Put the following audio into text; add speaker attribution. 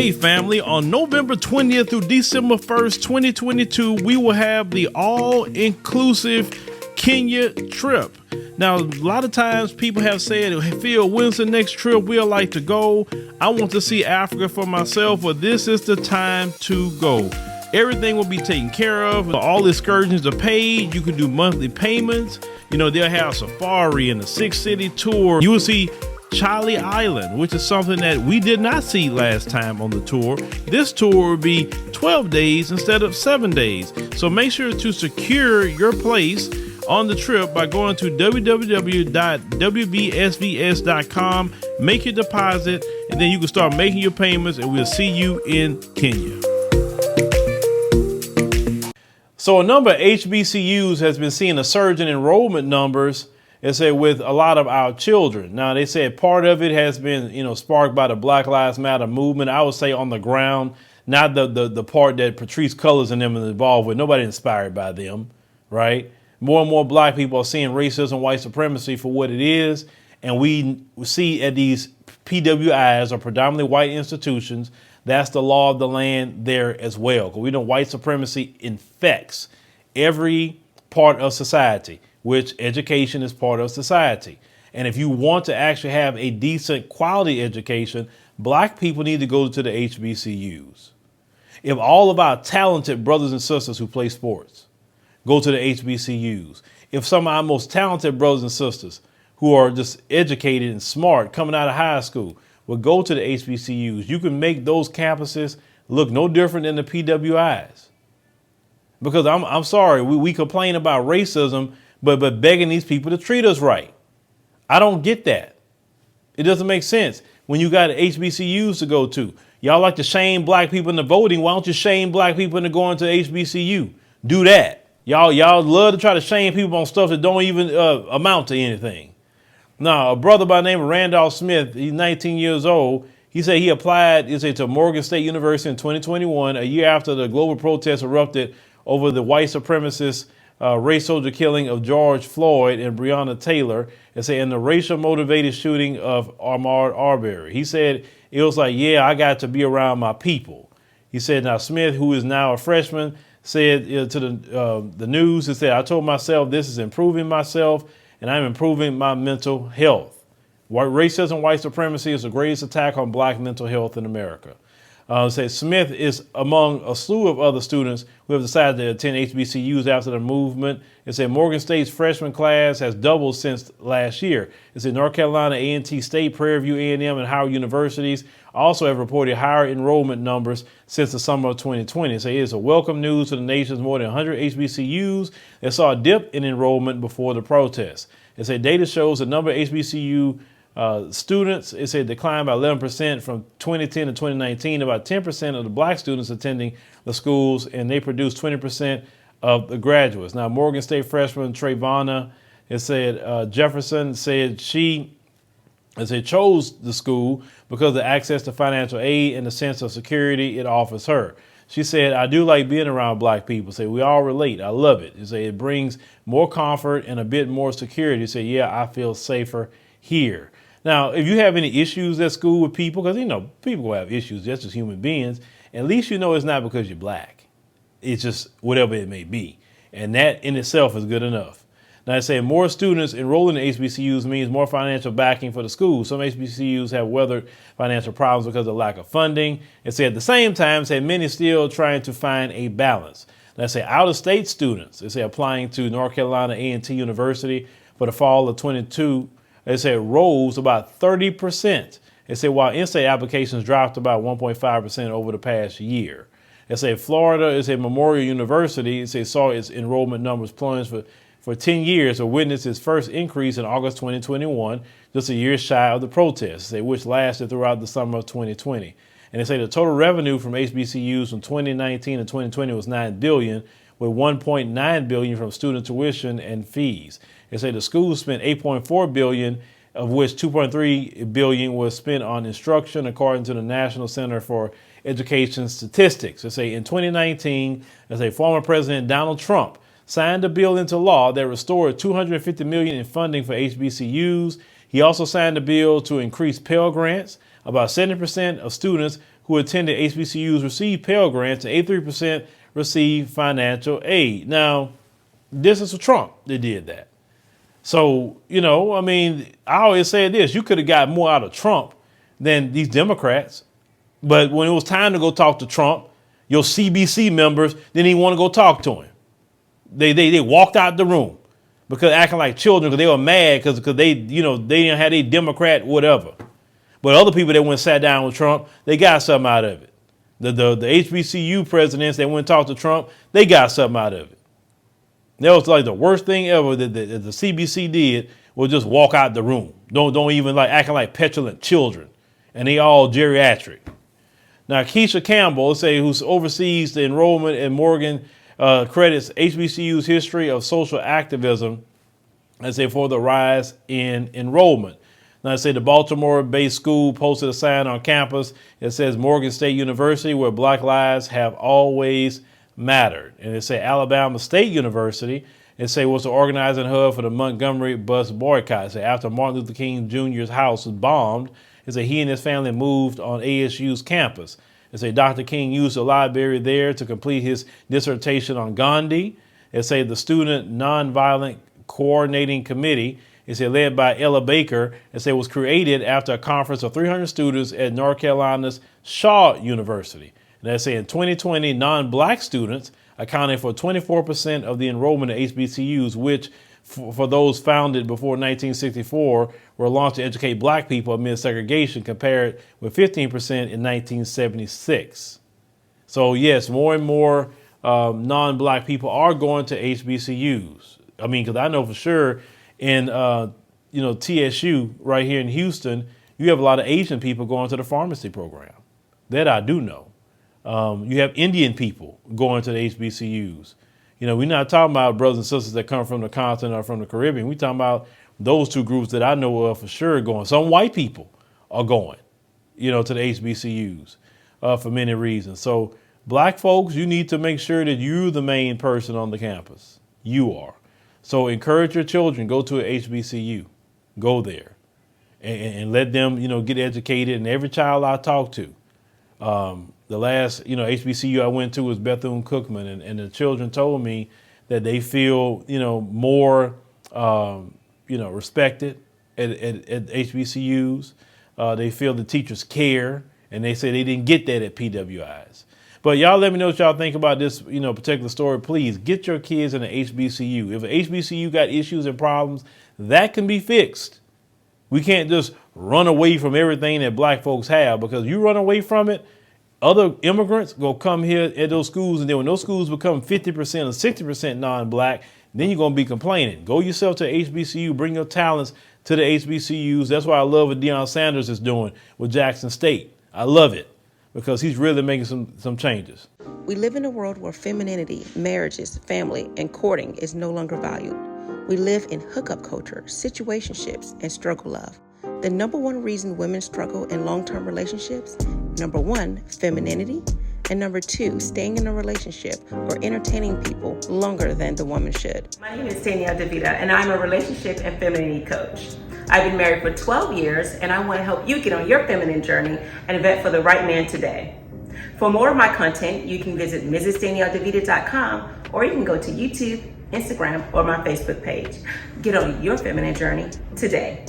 Speaker 1: Hey family, on November 20th through December 1st, 2022, we will have the all-inclusive Kenya trip. Now, a lot of times people have said, hey, Phil, when's the next trip we'd like to go? I want to see Africa for myself, but this is the time to go. Everything will be taken care of. All excursions are paid. You can do monthly payments. You know, they'll have safari and a 6-city tour. You will see Charlie Island, which is something that we did not see last time on the tour. This tour will be 12 days instead of 7 days. So make sure to secure your place on the trip by going to www.wbsvs.com, make your deposit, and then you can start making your payments, and we'll see you in Kenya. So a number of HBCUs has been seeing a surge in enrollment numbers, with a lot of our children. Now, they said part of it has been, sparked by the Black Lives Matter movement. I would say on the ground, not the part that Patrice Cullors and them is involved with. Nobody inspired by them, right? More and more black people are seeing racism, white supremacy for what it is. And we see at these PWIs, or predominantly white institutions, that's the law of the land there as well. Because we know white supremacy infects every part of society, which education is part of society. And if you want to actually have a decent quality education, black people need to go to the HBCUs. If all of our talented brothers and sisters who play sports go to the HBCUs, if some of our most talented brothers and sisters who are just educated and smart coming out of high school would go to the HBCUs, you can make those campuses look no different than the PWIs. Because I'm sorry, we complain about racism, but begging these people to treat us right. I don't get that. It doesn't make sense when you got HBCUs to go to. Y'all like to shame black people into voting. Why don't you shame black people into going to HBCU? Do that. Y'all love to try to shame people on stuff that don't even amount to anything. Now, a brother by the name of Randolph Smith, he's 19 years old. He said he applied to Morgan State University in 2021, a year after the global protests erupted over the white supremacist race soldier killing of George Floyd and Breonna Taylor, and the racial motivated shooting of Ahmaud Arbery. He said, it was like, yeah, I got to be around my people. He said, now Smith, who is now a freshman, said to the news, he said, I told myself this is improving myself and I'm improving my mental health. Racism, white supremacy is the greatest attack on black mental health in America. Smith is among a slew of other students who have decided to attend HBCUs after the movement. It said Morgan State's freshman class has doubled since last year. It said North Carolina A&T State, Prairie View A&M, and Howard universities also have reported higher enrollment numbers since the summer of 2020. It is a welcome news to the nation's more than 100 HBCUs that saw a dip in enrollment before the protests. It said data shows the number of HBCU students, declined by 11% from 2010 to 2019. About 10% of the black students attending the schools, and they produced 20% of the graduates. Now, Morgan State freshman Trayvana, Jefferson said she chose the school because of the access to financial aid and the sense of security it offers her. She said, I do like being around black people. We all relate. I love it. It brings more comfort and a bit more security. Yeah, I feel safer here. Now, if you have any issues at school with people, because, people will have issues just as human beings, at least it's not because you're black. It's just whatever it may be. And that in itself is good enough. Now, I say more students enrolling in HBCUs means more financial backing for the school. Some HBCUs have weathered financial problems because of lack of funding. At the same time, many still trying to find a balance. Now, out-of-state students, applying to North Carolina A&T University for the fall of 22, rose about 30%. While in-state applications dropped about 1.5% over the past year. Florida Memorial University saw its enrollment numbers plunge for 10 years or witnessed its first increase in August 2021, just a year shy of the protests, which lasted throughout the summer of 2020. And the total revenue from HBCUs from 2019 to 2020 was $9 billion, with $1.9 billion from student tuition and fees. The schools spent $8.4 billion, of which $2.3 billion was spent on instruction, according to the National Center for Education Statistics. In 2019, former President Donald Trump signed a bill into law that restored $250 million in funding for HBCUs. He also signed a bill to increase Pell Grants. About 70% of students who who attended HBCUs received Pell Grants and 83% received financial aid. Now, this is for Trump that did that. So, I always say this, you could have got more out of Trump than these Democrats. But when it was time to go talk to Trump, your CBC members didn't even want to go talk to him. They walked out the room because acting like children because they were mad because they didn't have a Democrat whatever. But other people that went and sat down with Trump, they got something out of it. The HBCU presidents that went and talked to Trump, they got something out of it. That was like the worst thing ever that the CBC did was just walk out the room. Don't even like acting like petulant children. And they all geriatric. Now, Keisha Campbell, who oversees the enrollment and Morgan credits HBCU's history of social activism, for the rise in enrollment. Now, the Baltimore-based school posted a sign on campus that says Morgan State University, where Black lives have always mattered. And Alabama State University, was the organizing hub for the Montgomery bus boycott. After Martin Luther King Jr.'s house was bombed, he and his family moved on ASU's campus. Dr. King used the library there to complete his dissertation on Gandhi. The Student Nonviolent Coordinating Committee, led by Ella Baker, was created after a conference of 300 students at North Carolina's Shaw University. And in 2020, non-black students accounted for 24% of the enrollment at HBCUs, which for those founded before 1964 were launched to educate black people amid segregation, compared with 15% in 1976. So yes, more and more non-black people are going to HBCUs. Because I know for sure in TSU right here in Houston, you have a lot of Asian people going to the pharmacy program. That I do know. You have Indian people going to the HBCUs. We're not talking about brothers and sisters that come from the continent or from the Caribbean. We're talking about those two groups that I know of for sure going. Some white people are going, to the HBCUs for many reasons. So black folks, you need to make sure that you're the main person on the campus. You are. So encourage your children, go to an HBCU, go there and let them, get educated. And every child I talk to, the last, HBCU I went to was Bethune-Cookman, and the children told me that they feel, more, respected at HBCUs. They feel the teachers care, and they say they didn't get that at PWIs. But y'all let me know what y'all think about this, particular story. Please get your kids in an HBCU. If an HBCU got issues and problems, that can be fixed. We can't just run away from everything that black folks have, because you run away from it, other immigrants go come here at those schools, and then when those schools become 50% or 60% non-black, then you're going to be complaining. Go yourself to HBCU, bring your talents to the HBCUs. That's why I love what Deion Sanders is doing with Jackson State. I love it because he's really making some changes.
Speaker 2: We live in a world where femininity, marriages, family, and courting is no longer valued. We live in hookup culture, situationships, and struggle love. The number one reason women struggle in long-term relationships, number one, femininity, and number two, staying in a relationship or entertaining people longer than the woman should.
Speaker 3: My name is Danielle DeVita, and I'm a relationship and femininity coach. I've been married for 12 years, and I want to help you get on your feminine journey and vet for the right man today. For more of my content, you can visit MrsDanielleDeVita.com, or you can go to YouTube, Instagram, or my Facebook page. Get on your feminine journey today.